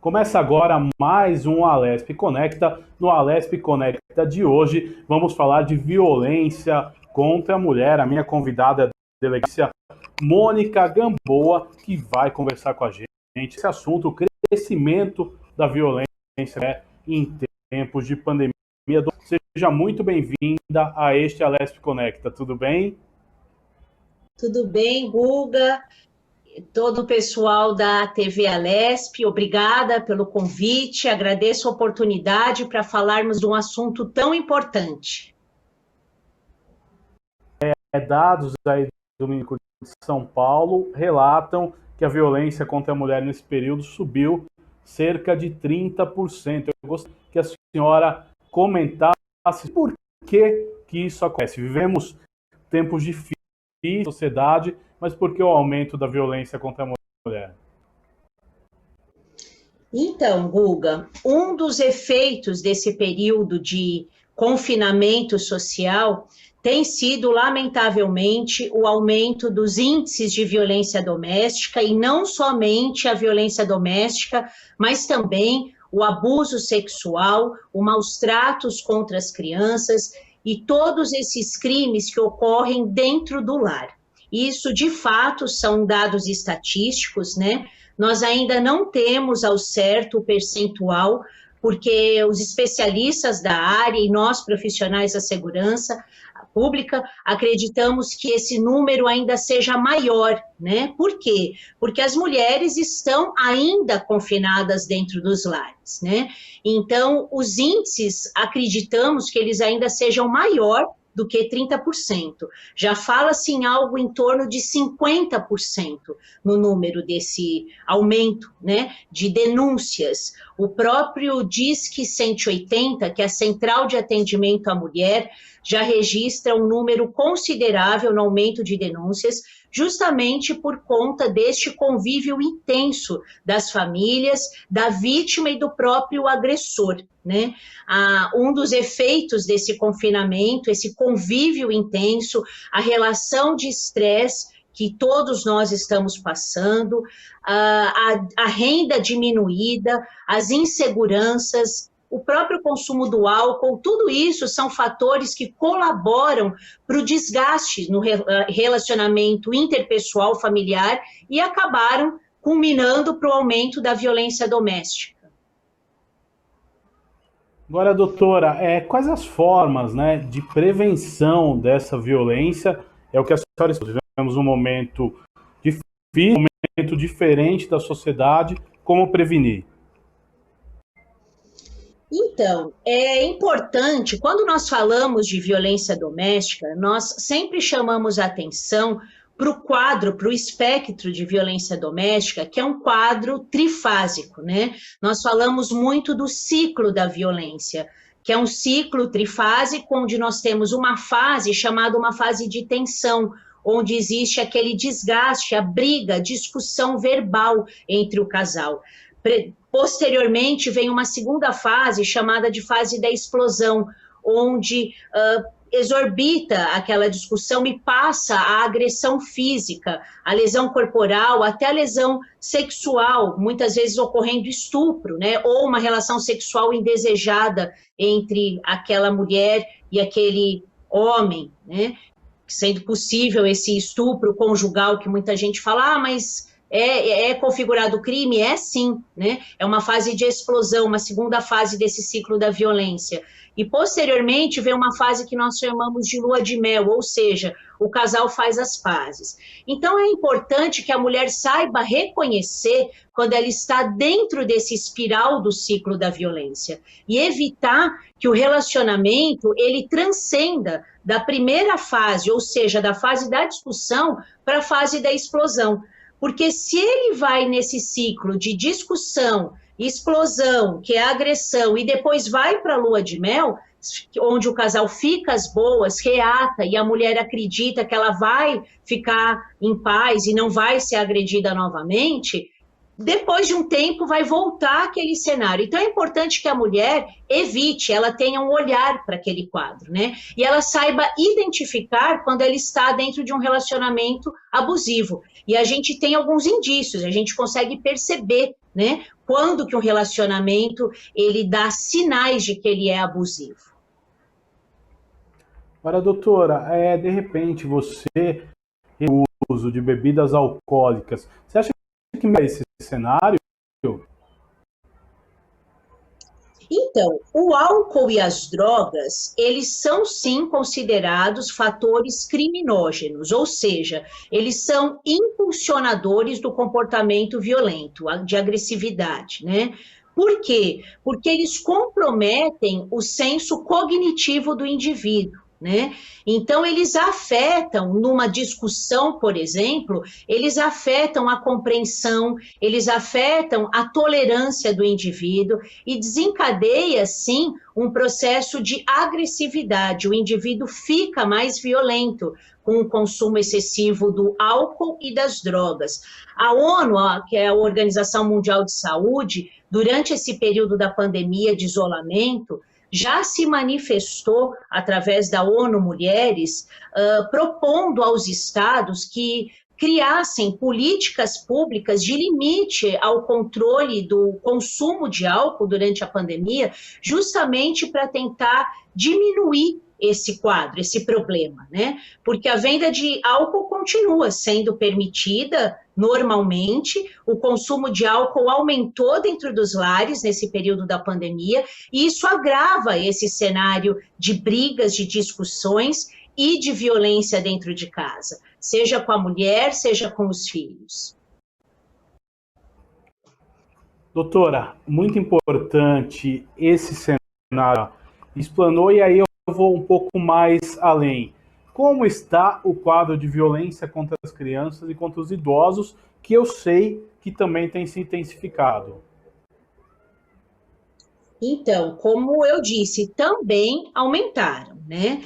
Começa agora mais um Alesp Conecta. No Alesp Conecta de hoje, vamos falar de violência contra a mulher. A minha convidada é a delegada Mônica Gamboa, que vai conversar com a gente. Esse assunto, o crescimento da violência em tempos de pandemia. Seja muito bem-vinda a este Alesp Conecta, tudo bem? Tudo bem, Guga? Todo o pessoal da TV Alesp, obrigada pelo convite, agradeço a oportunidade para falarmos de um assunto tão importante. Dados aí do Ministério de São Paulo relatam que a violência contra a mulher nesse período subiu cerca de 30%. Eu gostaria que a senhora comentasse por que isso acontece. Vivemos tempos difíceis na sociedade, mas por que o aumento da violência contra a mulher? Então, Guga, um dos efeitos desse período de confinamento social tem sido, lamentavelmente, o aumento dos índices de violência doméstica, e não somente a violência doméstica, mas também o abuso sexual, os maus tratos contra as crianças e todos esses crimes que ocorrem dentro do lar. Isso, de fato, são dados estatísticos, né? Nós ainda não temos ao certo o percentual, porque os especialistas da área e nós, profissionais da segurança pública, acreditamos que esse número ainda seja maior, né? Por quê? Porque as mulheres estão ainda confinadas dentro dos lares, né? Então, os índices, acreditamos que eles ainda sejam maior do que 30%. Já fala-se em algo em torno de 50% no número desse aumento, né, de denúncias. O próprio Disque 180, que é a Central de Atendimento à Mulher, já registra um número considerável no aumento de denúncias, justamente por conta deste convívio intenso das famílias, da vítima e do próprio agressor, né? Um dos efeitos desse confinamento, esse convívio intenso, a relação de estresse que todos nós estamos passando, a renda diminuída, as inseguranças, o próprio consumo do álcool, tudo isso são fatores que colaboram para o desgaste no relacionamento interpessoal familiar e acabaram culminando para o aumento da violência doméstica. Agora, doutora, quais as formas, né, de prevenção dessa violência? É o que a senhora expôs. Vivemos um momento difícil, um momento diferente da sociedade. Como prevenir? Então, é importante, quando nós falamos de violência doméstica, nós sempre chamamos a atenção para o quadro, para o espectro de violência doméstica, que é um quadro trifásico, né? Nós falamos muito do ciclo da violência, que é um ciclo trifásico, onde nós temos uma fase chamada uma fase de tensão, onde existe aquele desgaste, a briga, a discussão verbal entre o casal. Posteriormente, vem uma segunda fase, chamada de fase da explosão, onde exorbita aquela discussão e passa a agressão física, a lesão corporal, até a lesão sexual, muitas vezes ocorrendo estupro, né? Ou uma relação sexual indesejada entre aquela mulher e aquele homem, né? Sendo possível esse estupro conjugal, que muita gente fala, mas é configurado crime? É sim, né? É uma fase de explosão, uma segunda fase desse ciclo da violência. E posteriormente vem uma fase que nós chamamos de lua de mel, ou seja, o casal faz as pazes. Então é importante que a mulher saiba reconhecer quando ela está dentro desse espiral do ciclo da violência e evitar que o relacionamento ele transcenda da primeira fase, ou seja, da fase da discussão para a fase da explosão. Porque se ele vai nesse ciclo de discussão, explosão, que é agressão, e depois vai para a lua de mel, onde o casal fica às boas, reata, e a mulher acredita que ela vai ficar em paz e não vai ser agredida novamente, depois de um tempo vai voltar aquele cenário. Então é importante que a mulher evite, ela tenha um olhar para aquele quadro, né? E ela saiba identificar quando ela está dentro de um relacionamento abusivo. E a gente tem alguns indícios, a gente consegue perceber, né? quando que um relacionamento ele dá sinais de que ele é abusivo. Agora, doutora, de repente você o uso de bebidas alcoólicas, você acha que esse cenário? Então, o álcool e as drogas, eles são sim considerados fatores criminógenos, ou seja, eles são impulsionadores do comportamento violento, de agressividade, né? Por quê? Porque eles comprometem o senso cognitivo do indivíduo, né? Então, eles afetam, numa discussão, por exemplo, eles afetam a compreensão, eles afetam a tolerância do indivíduo e desencadeia, sim, um processo de agressividade. O indivíduo fica mais violento com o consumo excessivo do álcool e das drogas. A ONU, que é a Organização Mundial de Saúde, durante esse período da pandemia de isolamento, já se manifestou, através da ONU Mulheres, propondo aos estados que criassem políticas públicas de limite ao controle do consumo de álcool durante a pandemia, justamente para tentar diminuir esse quadro, esse problema, né? Porque a venda de álcool continua sendo permitida normalmente, o consumo de álcool aumentou dentro dos lares nesse período da pandemia, e isso agrava esse cenário de brigas, de discussões e de violência dentro de casa, seja com a mulher, seja com os filhos. Doutora, muito importante esse cenário. Explanou, e aí eu vou um pouco mais além. Como está o quadro de violência contra as crianças e contra os idosos, que eu sei que também tem se intensificado? Então, como eu disse, também aumentaram, né?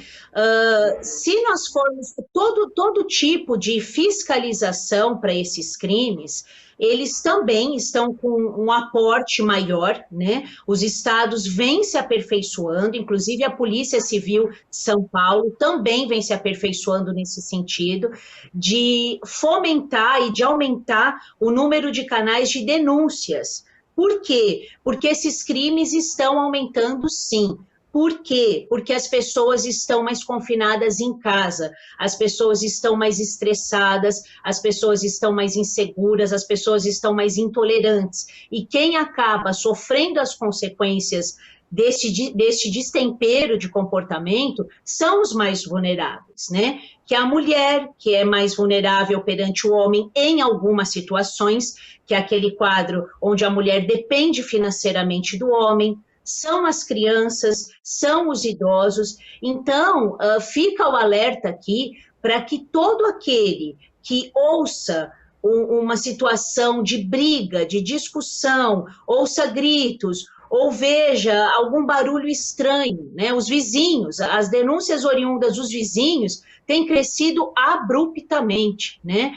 Se nós formos todo tipo de fiscalização para esses crimes, eles também estão com um aporte maior, né? Os estados vêm se aperfeiçoando, inclusive a Polícia Civil de São Paulo também vem se aperfeiçoando nesse sentido, de fomentar e de aumentar o número de canais de denúncias. Por quê? Porque esses crimes estão aumentando, sim. Por quê? Porque as pessoas estão mais confinadas em casa, as pessoas estão mais estressadas, as pessoas estão mais inseguras, as pessoas estão mais intolerantes. E quem acaba sofrendo as consequências deste destempero de comportamento são os mais vulneráveis, né? Que a mulher, que é mais vulnerável perante o homem em algumas situações, que é aquele quadro onde a mulher depende financeiramente do homem, são as crianças, são os idosos. Então, fica o alerta aqui para que todo aquele que ouça uma situação de briga, de discussão, ouça gritos, ou veja algum barulho estranho, né? Os vizinhos, as denúncias oriundas dos vizinhos têm crescido abruptamente, né?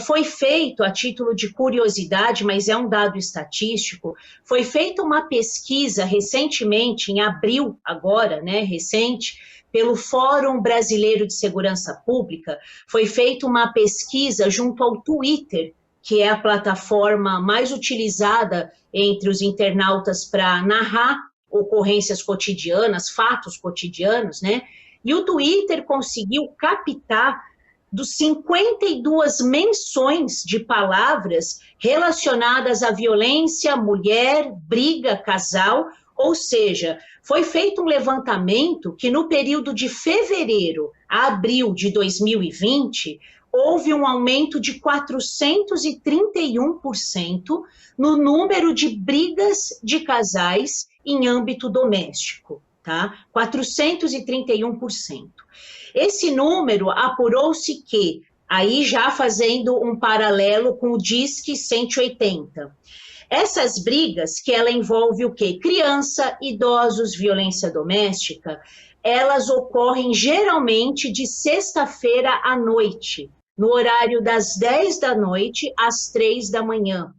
Foi feito, a título de curiosidade, mas é um dado estatístico, foi feita uma pesquisa recentemente, em abril agora, né, recente, pelo Fórum Brasileiro de Segurança Pública, foi feita uma pesquisa junto ao Twitter, que é a plataforma mais utilizada entre os internautas para narrar ocorrências cotidianas, fatos cotidianos, né? E o Twitter conseguiu captar dos 52 menções de palavras relacionadas à violência, mulher, briga, casal, ou seja, foi feito um levantamento que no período de fevereiro a abril de 2020, houve um aumento de 431% no número de brigas de casais em âmbito doméstico, tá? 431%. Esse número apurou-se que, aí já fazendo um paralelo com o Disque 180, essas brigas, que ela envolve o quê? Criança, idosos, violência doméstica, elas ocorrem geralmente de sexta-feira à noite, no horário das 10 da noite às 3 da manhã.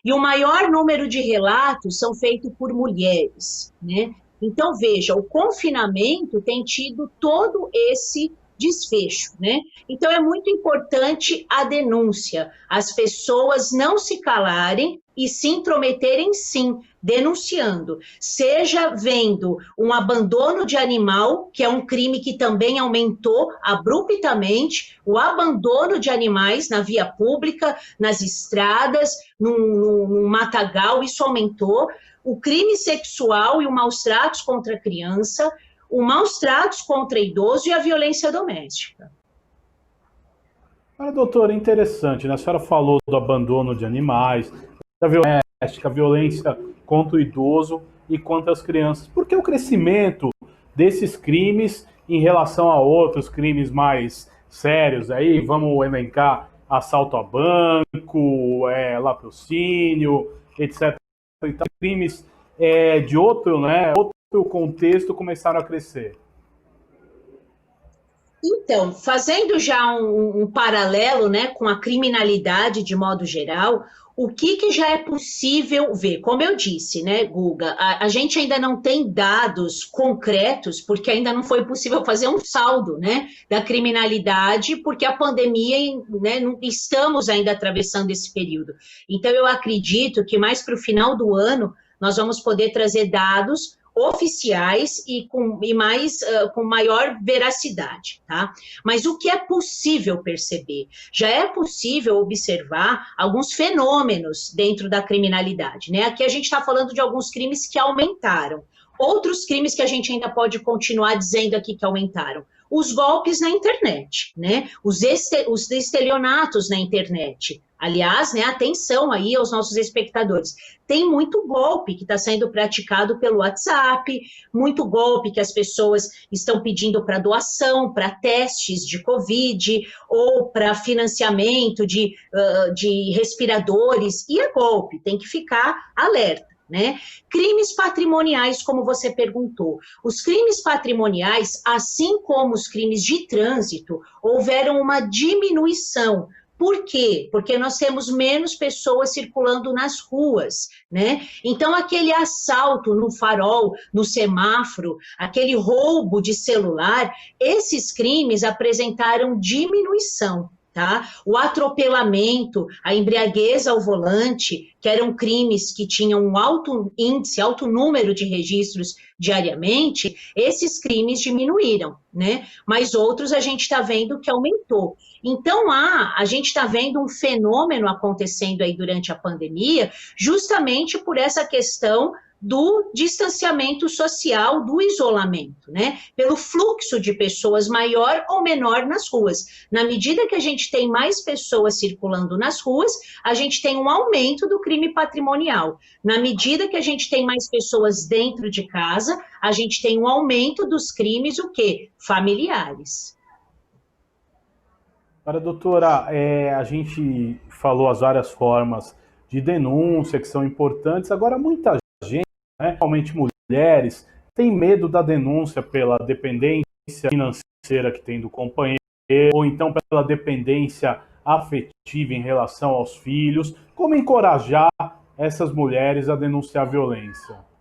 E o maior número de relatos são feitos por mulheres, né? Então, veja, o confinamento tem tido todo esse desfecho, né? Então é muito importante a denúncia, as pessoas não se calarem e se intrometerem sim, denunciando, seja vendo um abandono de animal, que é um crime que também aumentou abruptamente, o abandono de animais na via pública, nas estradas, num matagal, isso aumentou, o crime sexual e o maus tratos contra a criança, o maus tratos contra idoso e a violência doméstica. Olha, doutora, interessante, né? A senhora falou do abandono de animais, da violência doméstica, a violência contra o idoso e contra as crianças. Por que o crescimento desses crimes em relação a outros crimes mais sérios? Aí vamos elencar assalto a banco, latrocínio, etc. Então, crimes de outro, né, outro contexto começaram a crescer. Então, fazendo já um paralelo, né, com a criminalidade de modo geral, o que já é possível ver? Como eu disse, né, Guga, a gente ainda não tem dados concretos, porque ainda não foi possível fazer um saldo, né, da criminalidade, porque a pandemia, né, não estamos ainda atravessando esse período. Então, eu acredito que mais para o final do ano nós vamos poder trazer dados oficiais e com maior veracidade, tá? Mas o que é possível perceber? Já é possível observar alguns fenômenos dentro da criminalidade, né? Aqui a gente está falando de alguns crimes que aumentaram. Outros crimes que a gente ainda pode continuar dizendo aqui que aumentaram. Os golpes na internet, né? Os estelionatos na internet. Aliás, né, atenção aí aos nossos espectadores. Tem muito golpe que está sendo praticado pelo WhatsApp, muito golpe que as pessoas estão pedindo para doação, para testes de Covid, ou para financiamento de respiradores, e é golpe, tem que ficar alerta. Né? Crimes patrimoniais, como você perguntou. Os crimes patrimoniais, assim como os crimes de trânsito, houveram uma diminuição. Por quê? Porque nós temos menos pessoas circulando nas ruas, né? Então, aquele assalto no farol, no semáforo, aquele roubo de celular, esses crimes apresentaram diminuição. Tá? O atropelamento, a embriaguez ao volante, que eram crimes que tinham um alto índice, alto número de registros diariamente, esses crimes diminuíram, né? Mas outros a gente está vendo que aumentou. Então, a gente está vendo um fenômeno acontecendo aí durante a pandemia, justamente por essa questão do distanciamento social, do isolamento, né? Pelo fluxo de pessoas maior ou menor nas ruas. Na medida que a gente tem mais pessoas circulando nas ruas, a gente tem um aumento do crime patrimonial. Na medida que a gente tem mais pessoas dentro de casa, a gente tem um aumento dos crimes, o quê? Familiares. Para doutora, a gente falou as várias formas de denúncia que são importantes. Agora, muita gente, né, principalmente mulheres, tem medo da denúncia pela dependência financeira que tem do companheiro, ou então pela dependência afetiva em relação aos filhos. Como encorajar essas mulheres a denunciar a violência?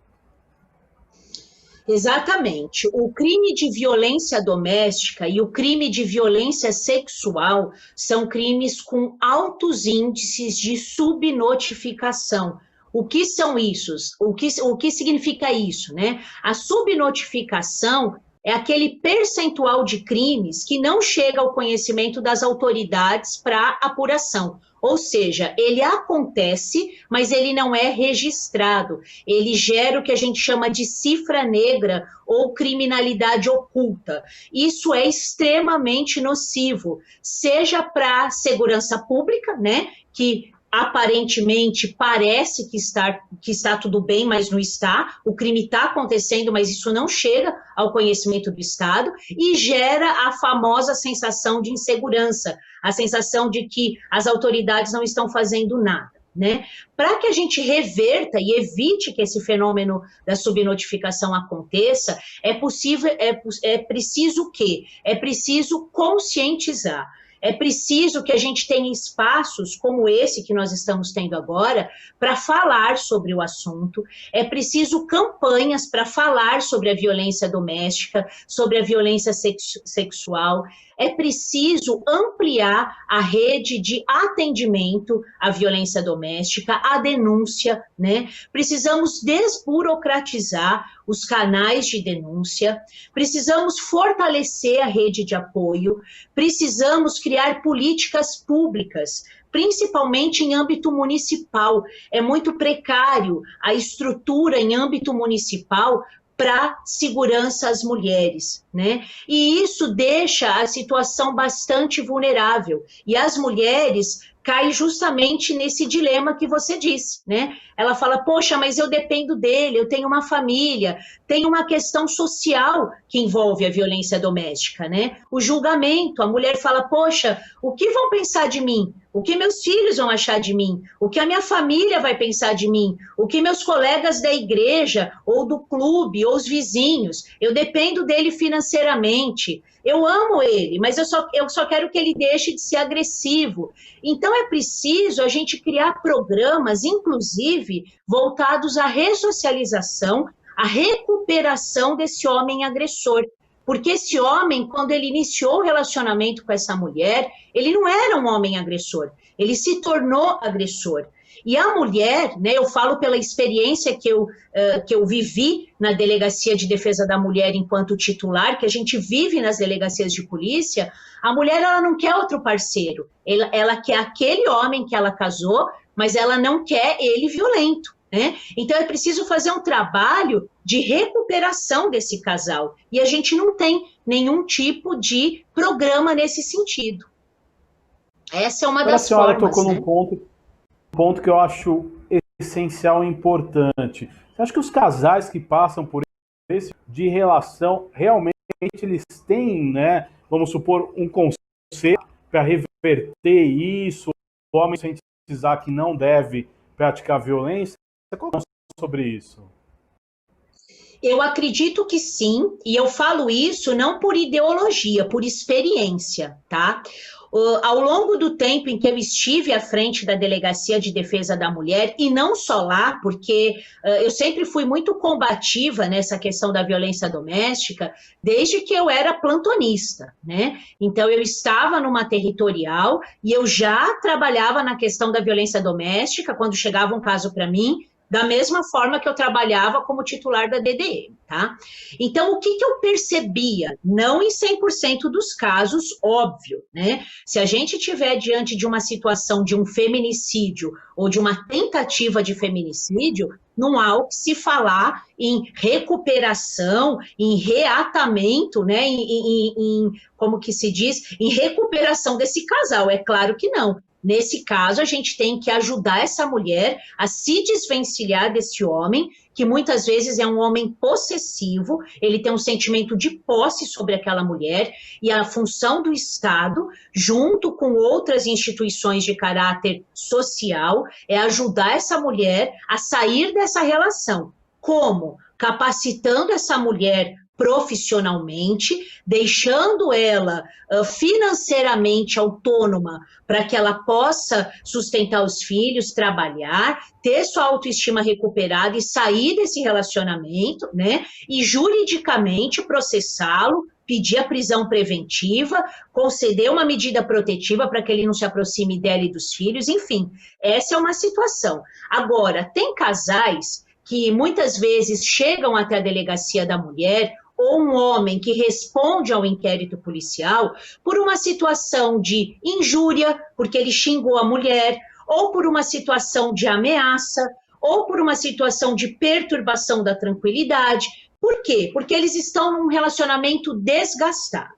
Exatamente. O crime de violência doméstica e o crime de violência sexual são crimes com altos índices de subnotificação. O que são isso? O que significa isso, né? A subnotificação é aquele percentual de crimes que não chega ao conhecimento das autoridades para apuração. Ou seja, ele acontece, mas ele não é registrado. Ele gera o que a gente chama de cifra negra ou criminalidade oculta. Isso é extremamente nocivo, seja para a segurança pública, né, que aparentemente parece que está tudo bem, mas não está, o crime está acontecendo, mas isso não chega ao conhecimento do Estado e gera a famosa sensação de insegurança, a sensação de que as autoridades não estão fazendo nada. Né? Para que a gente reverta e evite que esse fenômeno da subnotificação aconteça, é preciso o quê? É preciso conscientizar. É preciso que a gente tenha espaços como esse que nós estamos tendo agora para falar sobre o assunto. É preciso campanhas para falar sobre a violência doméstica, sobre a violência sexual. é preciso ampliar a rede de atendimento à violência doméstica, à denúncia, né? Precisamos desburocratizar os canais de denúncia, precisamos fortalecer a rede de apoio, precisamos criar políticas públicas, principalmente em âmbito municipal. É muito precário a estrutura em âmbito municipal para segurança às mulheres, né? E isso deixa a situação bastante vulnerável. E as mulheres caem justamente nesse dilema que você disse, né? Ela fala, poxa, mas eu dependo dele, eu tenho uma família, tem uma questão social que envolve a violência doméstica, né? O julgamento, a mulher fala, poxa, o que vão pensar de mim? O que meus filhos vão achar de mim? O que a minha família vai pensar de mim? O que meus colegas da igreja, ou do clube, ou os vizinhos? Eu dependo dele financeiramente. Eu amo ele, mas eu só quero que ele deixe de ser agressivo. Então é preciso a gente criar programas, inclusive, voltados à ressocialização, à recuperação desse homem agressor. Porque esse homem, quando ele iniciou o relacionamento com essa mulher, ele não era um homem agressor, ele se tornou agressor. E a mulher, né, eu falo pela experiência que eu vivi na Delegacia de Defesa da Mulher enquanto titular, que a gente vive nas delegacias de polícia, a mulher ela não quer outro parceiro, ela quer aquele homem que ela casou, mas ela não quer ele violento. Né? Então é preciso fazer um trabalho de recuperação desse casal e a gente não tem nenhum tipo de programa nesse sentido. Essa é uma das formas. A senhora tocou num ponto que eu acho essencial e importante. Você acha que os casais que passam por esse de relação realmente eles têm, né, vamos supor, um conselho para reverter isso, o homem conscientizar que não deve praticar violência? Qual é a sobre isso? Eu acredito que sim, e eu falo isso não por ideologia, por experiência, tá? Ao longo do tempo em que eu estive à frente da Delegacia de Defesa da Mulher, e não só lá, porque eu sempre fui muito combativa nessa questão da violência doméstica, desde que eu era plantonista, né? Então, eu estava numa territorial e eu já trabalhava na questão da violência doméstica, quando chegava um caso para mim, da mesma forma que eu trabalhava como titular da DDM, tá? Então, o que eu percebia? Não em 100% dos casos, óbvio, né? Se a gente estiver diante de uma situação de um feminicídio ou de uma tentativa de feminicídio, não há o que se falar em recuperação, em reatamento, né? Como que se diz? Em recuperação desse casal, é claro que não. Nesse caso, a gente tem que ajudar essa mulher a se desvencilhar desse homem, que muitas vezes é um homem possessivo, ele tem um sentimento de posse sobre aquela mulher, e a função do Estado, junto com outras instituições de caráter social, é ajudar essa mulher a sair dessa relação. Como? Capacitando essa mulher profissionalmente, deixando ela financeiramente autônoma para que ela possa sustentar os filhos, trabalhar, ter sua autoestima recuperada e sair desse relacionamento, né? E juridicamente processá-lo, pedir a prisão preventiva, conceder uma medida protetiva para que ele não se aproxime dela e dos filhos, enfim, essa é uma situação. Agora, tem casais que muitas vezes chegam até a Delegacia da Mulher, ou um homem que responde ao inquérito policial por uma situação de injúria, porque ele xingou a mulher, ou por uma situação de ameaça, ou por uma situação de perturbação da tranquilidade. Por quê? Porque eles estão num relacionamento desgastado.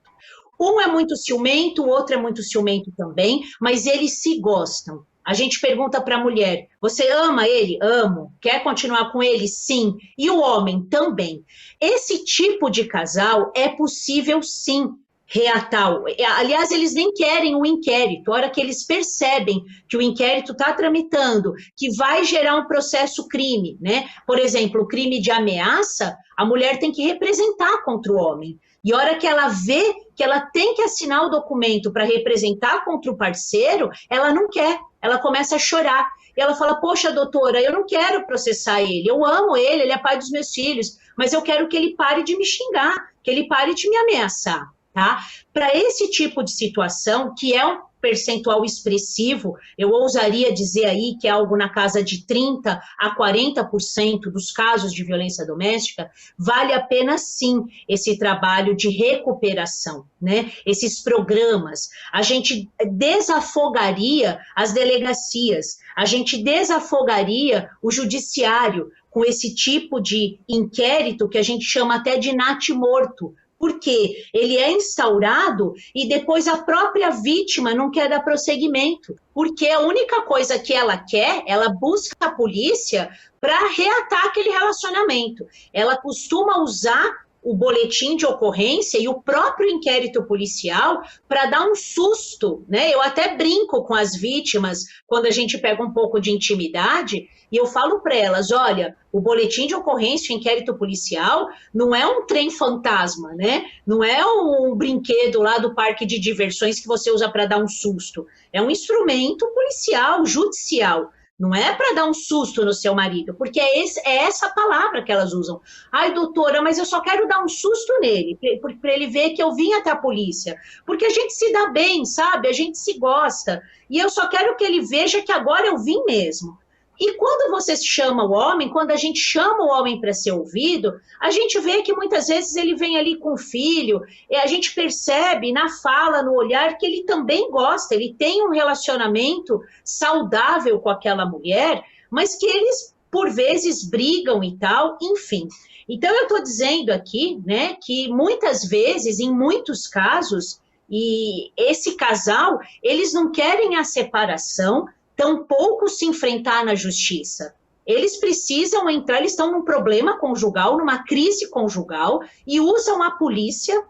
Um é muito ciumento, o outro é muito ciumento também, mas eles se gostam. A gente pergunta para a mulher, você ama ele? Amo. Quer continuar com ele? Sim. E o homem? Também. Esse tipo de casal é possível sim reatar. Aliás, eles nem querem o inquérito. A hora que eles percebem que o inquérito está tramitando, que vai gerar um processo crime, né? Por exemplo, o crime de ameaça, a mulher tem que representar contra o homem. E a hora que ela vê que ela tem que assinar o documento para representar contra o parceiro, ela não quer, ela começa a chorar. E ela fala, poxa, doutora, eu não quero processar ele, eu amo ele é pai dos meus filhos, mas eu quero que ele pare de me xingar, que ele pare de me ameaçar. tá? Para esse tipo de situação, que é um percentual expressivo, eu ousaria dizer aí que é algo na casa de 30% a 40% dos casos de violência doméstica, vale a pena sim esse trabalho de recuperação, né? Esses programas. A gente desafogaria as delegacias, a gente desafogaria o judiciário com esse tipo de inquérito que a gente chama até de natimorto, porque ele é instaurado e depois a própria vítima não quer dar prosseguimento, porque a única coisa que ela quer, ela busca a polícia para reatar aquele relacionamento. Ela costuma usar o boletim de ocorrência e o próprio inquérito policial para dar um susto, né? Eu até brinco com as vítimas quando a gente pega um pouco de intimidade e eu falo para elas, olha, o boletim de ocorrência, o inquérito policial, não é um trem fantasma, né? Não é um brinquedo lá do parque de diversões que você usa para dar um susto. É um instrumento policial, judicial. Não é para dar um susto no seu marido, porque é essa palavra que elas usam. Ai, doutora, mas eu só quero dar um susto nele, para ele ver que eu vim até a polícia. Porque a gente se dá bem, sabe? A gente se gosta. E eu só quero que ele veja que agora eu vim mesmo. E quando você chama o homem, quando a gente chama o homem para ser ouvido, a gente vê que muitas vezes ele vem ali com o filho, e a gente percebe na fala, no olhar, que ele também gosta, ele tem um relacionamento saudável com aquela mulher, mas que eles, por vezes, brigam e tal, enfim. Então, eu estou dizendo aqui, né, que muitas vezes, em muitos casos, e esse casal, eles não querem a separação, tampouco se enfrentar na justiça. Eles precisam entrar, eles estão num problema conjugal, numa crise conjugal, e usam a polícia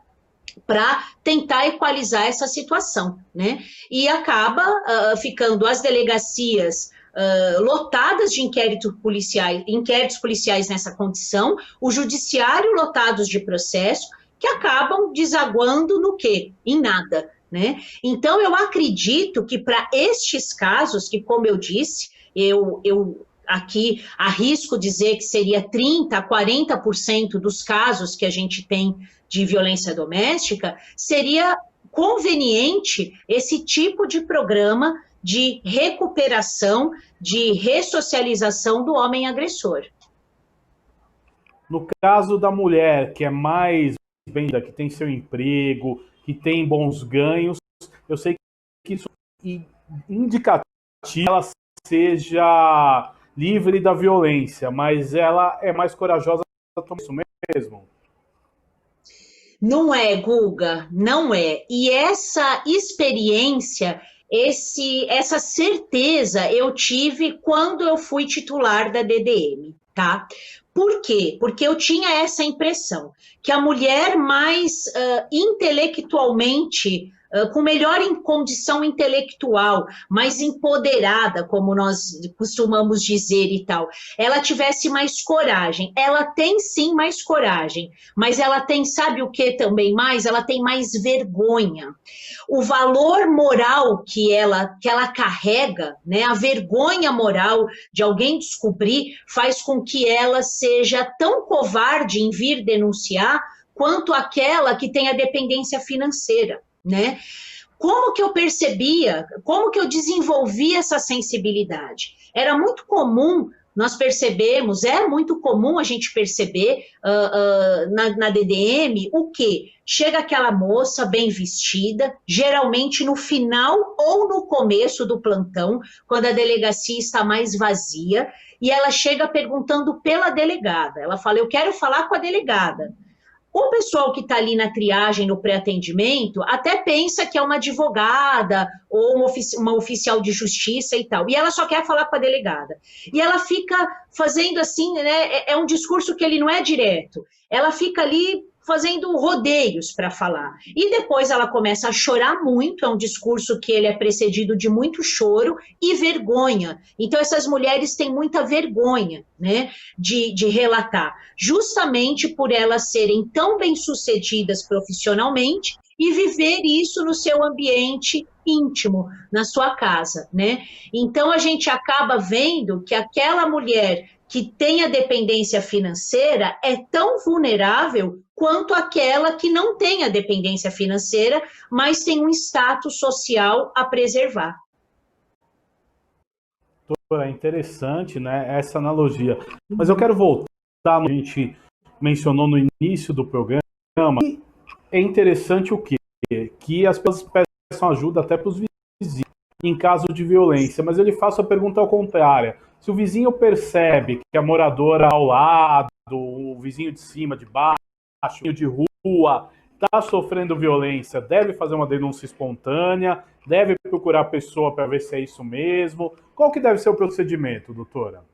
para tentar equalizar essa situação, né? E acaba ficando as delegacias lotadas de inquéritos policiais nessa condição, o judiciário lotados de processo, que acabam desaguando no quê? Em nada. Né? Então, eu acredito que para estes casos, que como eu disse, eu aqui arrisco dizer que seria 30% a 40% dos casos que a gente tem de violência doméstica, seria conveniente esse tipo de programa de recuperação, de ressocialização do homem agressor. No caso da mulher, que é mais bem, que tem seu emprego, que tem bons ganhos, eu sei que isso é indicativo que ela seja livre da violência, mas ela é mais corajosa para tomar isso mesmo. Não é, Guga, não é. E essa experiência, essa certeza eu tive quando eu fui titular da DDM, tá? Por quê? Porque eu tinha essa impressão, que a mulher mais intelectualmente, com melhor condição intelectual, mais empoderada, como nós costumamos dizer e tal, ela tivesse mais coragem. Ela tem sim mais coragem, mas ela tem, sabe o que também mais? Ela tem mais vergonha. O valor moral que ela carrega, né, a vergonha moral de alguém descobrir, faz com que ela seja tão covarde em vir denunciar quanto aquela que tem a dependência financeira, né? Como que eu percebia, como que eu desenvolvi essa sensibilidade? Era muito comum nós percebemos, é muito comum a gente perceber na DDM o quê? Chega aquela moça bem vestida, geralmente no final ou no começo do plantão, quando a delegacia está mais vazia, e ela chega perguntando pela delegada. Ela fala, eu quero falar com a delegada. O pessoal que está ali na triagem, no pré-atendimento, até pensa que é uma advogada ou uma oficial de justiça e tal. E ela só quer falar com a delegada. E ela fica fazendo assim, né? É um discurso que ele não é direto. Ela fica ali fazendo rodeios para falar. E depois ela começa a chorar muito, é um discurso que ele é precedido de muito choro e vergonha. Então essas mulheres têm muita vergonha, né, de relatar, justamente por elas serem tão bem-sucedidas profissionalmente e viver isso no seu ambiente íntimo, na sua casa, né? Então a gente acaba vendo que aquela mulher que tem a dependência financeira é tão vulnerável quanto aquela que não tem a dependência financeira, mas tem um status social a preservar. É interessante, né, essa analogia. Mas eu quero voltar no que a gente mencionou no início do programa. E é interessante o quê? Que as pessoas peçam ajuda até para os vizinhos em caso de violência. Mas eu lhe faço a pergunta ao contrário. Se o vizinho percebe que a moradora ao lado, o vizinho de cima, de baixo, de rua, está sofrendo violência, deve fazer uma denúncia espontânea, deve procurar a pessoa para ver se é isso mesmo. Qual que deve ser o procedimento, doutora?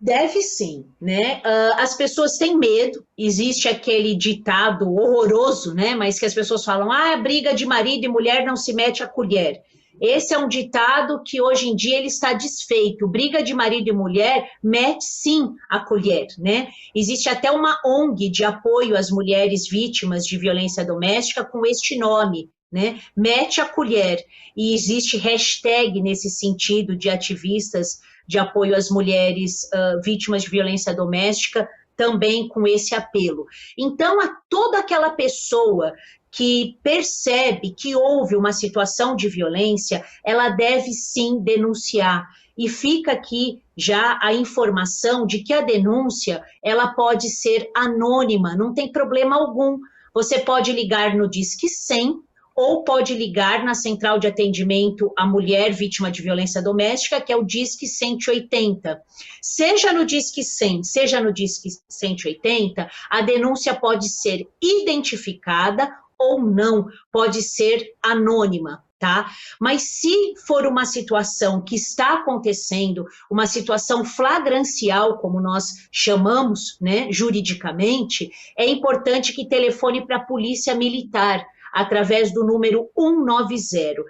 Deve sim, né? As pessoas têm medo, existe aquele ditado horroroso, né? Mas que as pessoas falam, briga de marido e mulher não se mete a colher. Esse é um ditado que hoje em dia ele está desfeito. Briga de marido e mulher mete sim a colher, né? Existe até uma ONG de apoio às mulheres vítimas de violência doméstica com este nome, né? Mete a colher. E existe hashtag nesse sentido de ativistas de apoio às mulheres vítimas de violência doméstica, também com esse apelo. Então, a toda aquela pessoa que percebe que houve uma situação de violência, ela deve sim denunciar. E fica aqui já a informação de que a denúncia, ela pode ser anônima, não tem problema algum. Você pode ligar no Disque 100, ou pode ligar na central de atendimento à mulher vítima de violência doméstica, que é o Disque 180. Seja no Disque 100, seja no Disque 180, a denúncia pode ser identificada ou não, pode ser anônima, tá? Mas se for uma situação que está acontecendo, uma situação flagrancial, como nós chamamos, né, juridicamente, é importante que telefone para a polícia militar, através do número 190.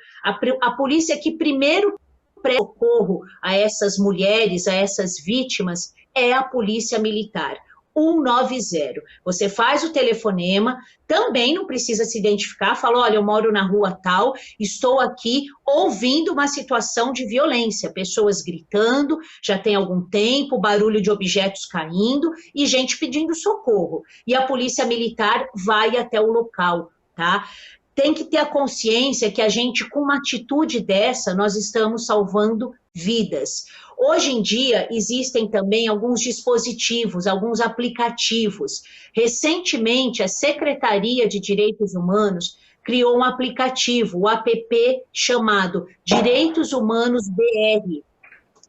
A polícia que primeiro presta socorro a essas mulheres, a essas vítimas, é a polícia militar. 190. Você faz o telefonema, também não precisa se identificar, fala, olha, eu moro na rua tal, estou aqui ouvindo uma situação de violência, pessoas gritando, já tem algum tempo, barulho de objetos caindo e gente pedindo socorro. E a polícia militar vai até o local. Tá? Tem que ter a consciência que a gente, com uma atitude dessa, nós estamos salvando vidas. Hoje em dia, existem também alguns dispositivos, alguns aplicativos. Recentemente, a Secretaria de Direitos Humanos criou um aplicativo, o app chamado Direitos Humanos BR,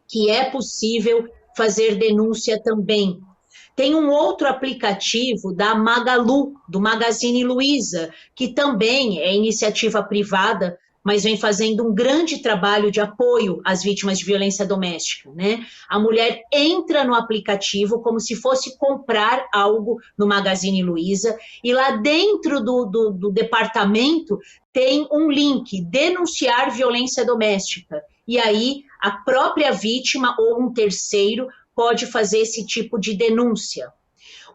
que é possível fazer denúncia também. Tem um outro aplicativo da Magalu, do Magazine Luiza, que também é iniciativa privada, mas vem fazendo um grande trabalho de apoio às vítimas de violência doméstica, né? A mulher entra no aplicativo como se fosse comprar algo no Magazine Luiza, e lá dentro do departamento tem um link, denunciar violência doméstica. E aí a própria vítima ou um terceiro pode fazer esse tipo de denúncia.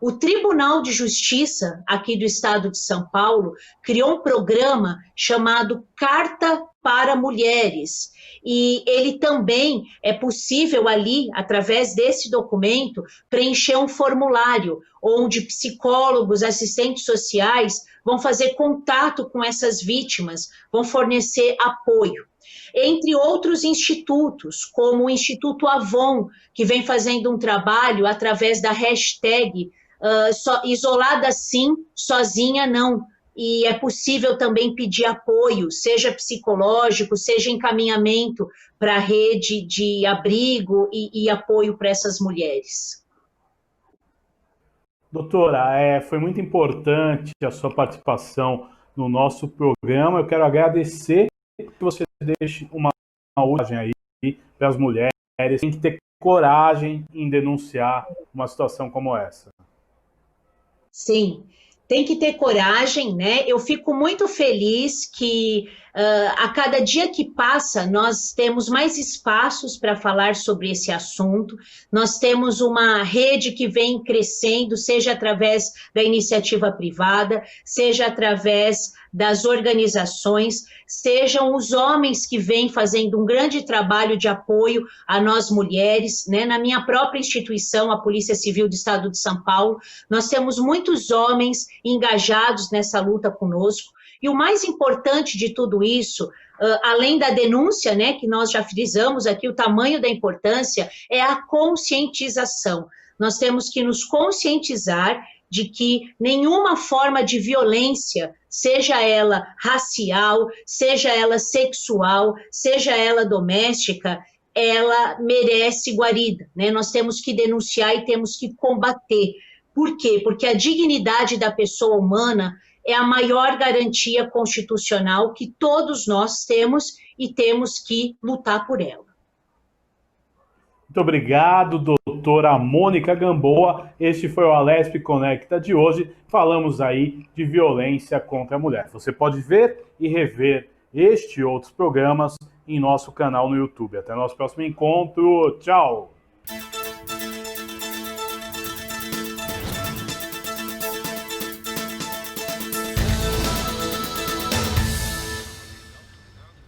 O Tribunal de Justiça, aqui do estado de São Paulo, criou um programa chamado Carta para Mulheres. E ele também é possível ali, através desse documento, preencher um formulário, onde psicólogos, assistentes sociais vão fazer contato com essas vítimas, vão fornecer apoio. Entre outros institutos, como o Instituto Avon, que vem fazendo um trabalho através da hashtag isolada sim, sozinha não. E é possível também pedir apoio, seja psicológico, seja encaminhamento para a rede de abrigo e apoio para essas mulheres. Doutora, foi muito importante a sua participação no nosso programa. Eu quero agradecer que você deixe uma mensagem aí para as mulheres. Tem que ter coragem em denunciar uma situação como essa. Sim, Tem que ter coragem, né? Eu fico muito feliz que a cada dia que passa nós temos mais espaços para falar sobre esse assunto. Nós temos uma rede que vem crescendo, seja através da iniciativa privada, seja através das organizações, sejam os homens que vêm fazendo um grande trabalho de apoio a nós mulheres, né? Na minha própria instituição, a Polícia Civil do Estado de São Paulo, nós temos muitos homens engajados nessa luta conosco. E o mais importante de tudo isso, além da denúncia, né, que nós já frisamos aqui, o tamanho da importância, é a conscientização. Nós temos que nos conscientizar de que nenhuma forma de violência, seja ela racial, seja ela sexual, seja ela doméstica, ela merece guarida, né? Nós temos que denunciar e temos que combater. Por quê? Porque a dignidade da pessoa humana é a maior garantia constitucional que todos nós temos e temos que lutar por ela. Muito obrigado, doutora Mônica Gamboa. Este foi o Alesp Conecta de hoje. Falamos aí de violência contra a mulher. Você pode ver e rever este e outros programas em nosso canal no YouTube. Até o nosso próximo encontro. Tchau!